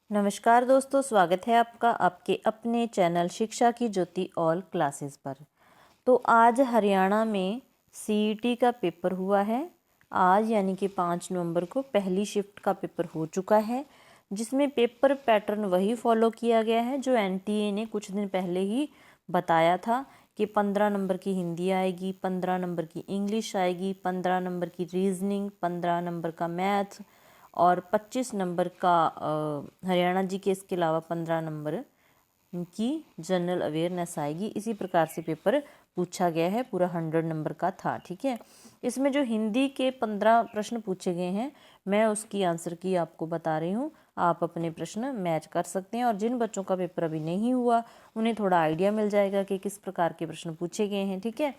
नमस्कार दोस्तों, स्वागत है आपका आपके अपने चैनल शिक्षा की ज्योति ऑल क्लासेस पर। तो आज हरियाणा में सीईटी का पेपर हुआ है। आज यानी कि 5 नवंबर को पहली शिफ्ट का पेपर हो चुका है, जिसमें पेपर पैटर्न वही फॉलो किया गया है जो एनटीए ने कुछ दिन पहले ही बताया था कि 15 नंबर की हिंदी आएगी, 15 नंबर की इंग्लिश आएगी, 15 नंबर की रीजनिंग, 15 नंबर का मैथ और 25 नंबर का हरियाणा जी के, इसके अलावा 15 नंबर की जनरल अवेयरनेस आएगी। इसी प्रकार से पेपर पूछा गया है, पूरा 100 नंबर का था। ठीक है, इसमें जो हिंदी के 15 प्रश्न पूछे गए हैं, मैं उसकी आंसर की आपको बता रही हूँ। आप अपने प्रश्न मैच कर सकते हैं और जिन बच्चों का पेपर अभी नहीं हुआ उन्हें थोड़ा आइडिया मिल जाएगा कि किस प्रकार के प्रश्न पूछे गए हैं। ठीक है,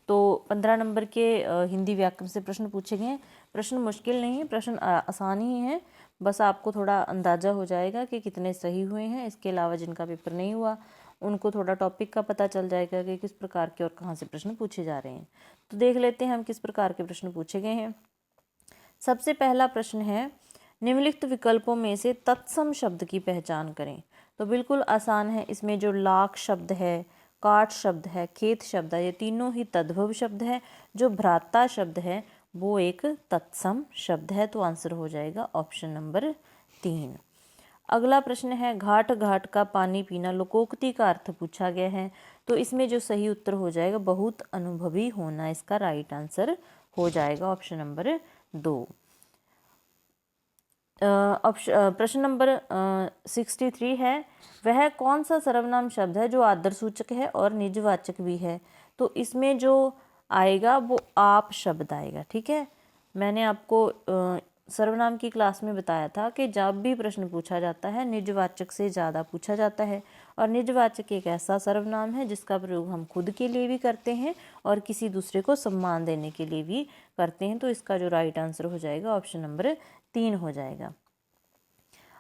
तो 15 नंबर के हिंदी व्याकरण से प्रश्न पूछे गए हैं। प्रश्न मुश्किल नहीं है, प्रश्न आसान ही है, बस आपको थोड़ा अंदाज़ा हो जाएगा कि कितने सही हुए हैं। इसके अलावा जिनका पेपर नहीं हुआ उनको थोड़ा टॉपिक का पता चल जाएगा कि किस प्रकार के और कहाँ से प्रश्न पूछे जा रहे हैं। तो देख लेते हैं हम किस प्रकार के प्रश्न पूछे गए हैं। सबसे पहला प्रश्न है, निम्नलिखित विकल्पों में से तत्सम शब्द की पहचान करें। तो बिल्कुल आसान है। इसमें जो लाख शब्द है, काट शब्द है, खेत शब्द है, ये तीनों ही तद्भव शब्द है। जो भ्राता शब्द है वो एक तत्सम शब्द है, तो आंसर हो जाएगा ऑप्शन नंबर 3। अगला प्रश्न है, घाट घाट का पानी पीना लोकोक्ति का अर्थ पूछा गया है। तो इसमें जो सही उत्तर हो जाएगा बहुत अनुभवी होना, इसका राइट आंसर हो जाएगा ऑप्शन नंबर 2। प्रश्न नंबर 63 है, वह कौन सा सर्वनाम शब्द है जो आदरसूचक है और निजवाचक भी है। तो इसमें जो आएगा वो आप शब्द आएगा। ठीक है, मैंने आपको सर्वनाम की क्लास में बताया था कि जब भी प्रश्न पूछा जाता है निजवाचक से ज़्यादा पूछा जाता है, और निजवाचक एक ऐसा सर्वनाम है जिसका प्रयोग हम खुद के लिए भी करते हैं और किसी दूसरे को सम्मान देने के लिए भी करते हैं। तो इसका जो राइट आंसर हो जाएगा ऑप्शन नंबर 3 हो जाएगा।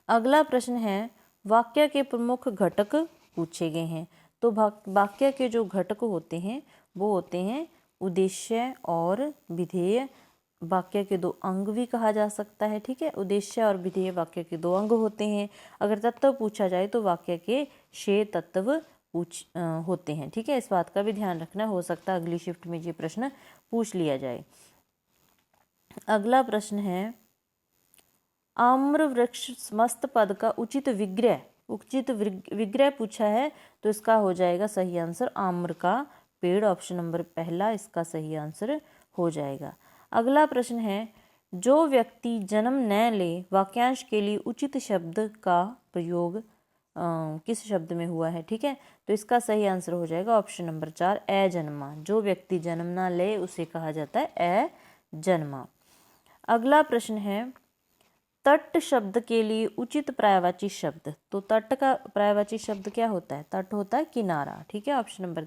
अगला प्रश्न है, वाक्य के प्रमुख घटक पूछे गए हैं। तो वाक्य के जो घटक होते हैं वो होते हैं उद्देश्य और विधेय। वाक्य के दो अंग भी कहा जा सकता है। ठीक है, उद्देश्य और विधेय वाक्य के दो अंग होते हैं। अगर तत्व पूछा जाए तो वाक्य के 6 तत्व होते हैं। ठीक है, इस बात का भी ध्यान रखना, हो सकता है अगली शिफ्ट में ये प्रश्न पूछ लिया जाए। अगला प्रश्न है, आम्र वृक्ष समस्त पद का उचित विग्रह पूछा है। तो इसका हो जाएगा सही आंसर आम्र का पेड़, ऑप्शन नंबर पहला इसका सही आंसर हो जाएगा। अगला प्रश्न है, जो व्यक्ति जन्म न ले वाक्यांश के लिए उचित शब्द का प्रयोग किस शब्द में हुआ है। ठीक है, तो इसका सही आंसर हो जाएगा ऑप्शन नंबर 4 अजन्मा। जो व्यक्ति जन्म ना ले उसे कहा जाता है अजन्मा। अगला प्रश्न है, तट शब्द के लिए उचित पर्यायवाची शब्द। तो तट का पर्यायवाची शब्द क्या होता है? तट होता है किनारा। ठीक है, ऑप्शन नंबर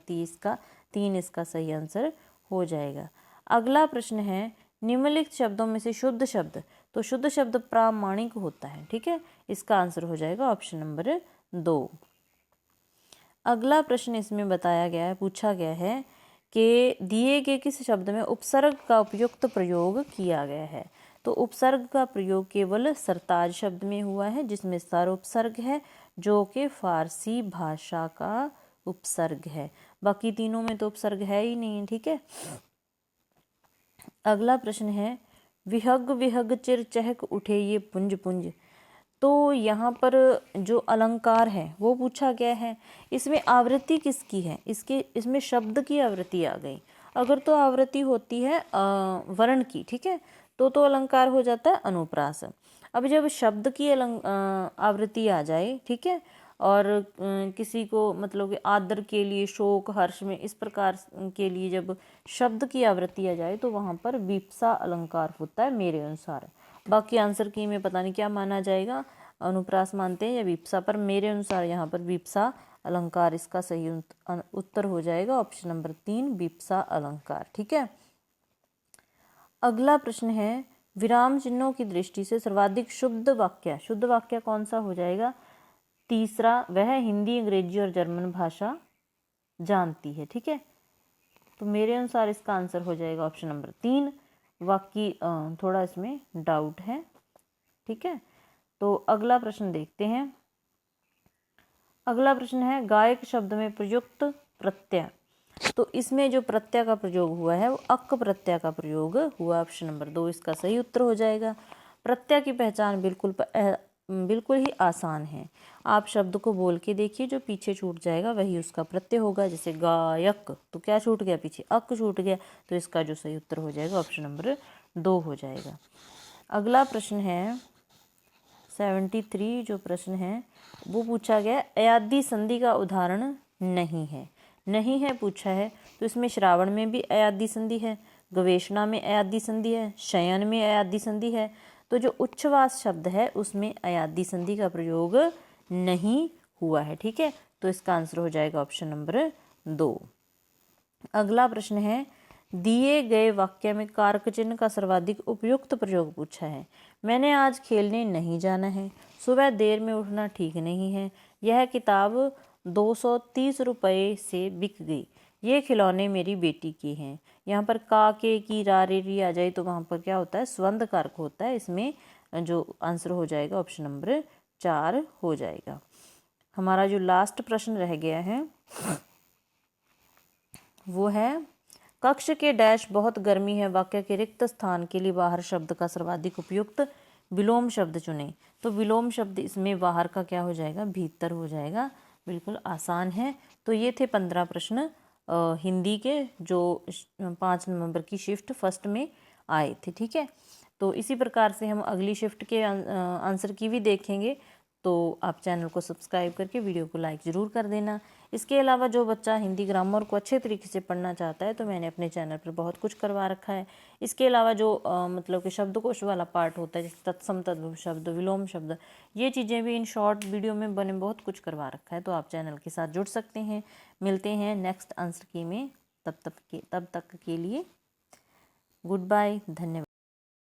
3 इसका सही आंसर हो जाएगा। अगला प्रश्न है, निम्नलिखित शब्दों में से शुद्ध शब्द। तो शुद्ध शब्द प्रामाणिक होता है। ठीक है, इसका आंसर हो जाएगा ऑप्शन नंबर 2। अगला प्रश्न इसमें बताया गया है, पूछा गया है कि दिए गए किस शब्द में उपसर्ग का उपयुक्त प्रयोग किया गया है। तो उपसर्ग का प्रयोग केवल सरताज शब्द में हुआ है, जिसमें सर उपसर्ग है, जो कि फारसी भाषा का उपसर्ग है। बाकी तीनों में तो उपसर्ग है ही नहीं। ठीक है, अगला प्रश्न है, विहग विहग चिर चहक उठे ये पुंज पुंज। तो यहाँ पर जो अलंकार है वो पूछा गया है। इसमें आवृत्ति किसकी है? इसमें शब्द की आवृत्ति आ गई। अगर तो आवृत्ति होती है वर्ण की, ठीक है, तो अलंकार हो जाता है अनुप्रास। अब जब शब्द की आवृत्ति आ जाए, ठीक है, और किसी को मतलब कि आदर के लिए, शोक, हर्ष में, इस प्रकार के लिए जब शब्द की आवृत्ति आ जाए तो वहाँ पर विप्सा अलंकार होता है मेरे अनुसार। बाकी आंसर की में पता नहीं क्या माना जाएगा, अनुप्रास मानते हैं या विप्सा, पर मेरे अनुसार यहाँ पर विप्सा अलंकार इसका सही उत्तर हो जाएगा ऑप्शन नंबर 3 विप्सा अलंकार। ठीक है, अगला प्रश्न है, विराम चिन्हों की दृष्टि से सर्वाधिक शुद्ध वाक्य कौन सा हो जाएगा? तीसरा, वह हिंदी, अंग्रेजी और जर्मन भाषा जानती है। ठीक है, तो मेरे अनुसार इसका आंसर हो जाएगा ऑप्शन नंबर 3। बाकी थोड़ा इसमें डाउट है। ठीक है, तो अगला प्रश्न देखते हैं। अगला प्रश्न है गायक शब्द में प्रयुक्त प्रत्यय। तो इसमें जो प्रत्यय का प्रयोग हुआ है वो अक प्रत्यय का प्रयोग हुआ। ऑप्शन नंबर 2 इसका सही उत्तर हो जाएगा। प्रत्यय की पहचान बिल्कुल ही आसान है। आप शब्द को बोल के देखिए, जो पीछे छूट जाएगा वही उसका प्रत्यय होगा। जैसे गायक, तो क्या छूट गया पीछे, अक छूट गया, तो इसका जो सही उत्तर हो जाएगा ऑप्शन नंबर 2 हो जाएगा। अगला प्रश्न है 73 जो प्रश्न है वो पूछा गया अयादी संधि का उदाहरण नहीं है। नहीं है पूछा है, तो इसमें श्रावण में भी अयादी संधि है, गवेषणा में अयादी संधि है, शयन में अयादी संधि है। तो जो उच्छ्वास शब्द है उसमें अयादी संधि का प्रयोग नहीं हुआ है। ठीक है, तो इसका आंसर हो जाएगा ऑप्शन नंबर 2। अगला प्रश्न है दिए गए वाक्य में कारक चिन्ह का सर्वाधिक उपयुक्त प्रयोग पूछा है। मैंने आज खेलने नहीं जाना है, सुबह देर में उठना ठीक नहीं है, यह किताब 230 रुपये से बिक गई, ये खिलौने मेरी बेटी के हैं। यहाँ पर का, के, की, रा, रे, री आ जाए तो वहाँ पर क्या होता है, स्वंद कारक होता है। इसमें जो आंसर हो जाएगा ऑप्शन नंबर 4 हो जाएगा। हमारा जो लास्ट प्रश्न रह गया है वो है कक्ष के डैश बहुत गर्मी है, वाक्य के रिक्त स्थान के लिए बाहर शब्द का सर्वाधिक उपयुक्त विलोम शब्द चुने। तो विलोम शब्द इसमें बाहर का क्या हो जाएगा, भीतर हो जाएगा। बिल्कुल आसान है। तो ये थे 15 प्रश्न हिंदी के जो 5 नवंबर की शिफ्ट फर्स्ट में आए थे। ठीक है, तो इसी प्रकार से हम अगली शिफ्ट के आंसर की भी देखेंगे। तो आप चैनल को सब्सक्राइब करके वीडियो को लाइक ज़रूर कर देना। इसके अलावा जो बच्चा हिंदी ग्रामर को अच्छे तरीके से पढ़ना चाहता है तो मैंने अपने चैनल पर बहुत कुछ करवा रखा है। इसके अलावा जो मतलब कि शब्दकोश वाला पार्ट होता है, जैसे तत्सम तद्भव शब्द, विलोम शब्द, ये चीज़ें भी इन शॉर्ट वीडियो में बने बहुत कुछ करवा रखा है। तो आप चैनल के साथ जुड़ सकते हैं। मिलते हैं नेक्स्ट आंसर की में। तब तक के लिए गुड बाय, धन्यवाद।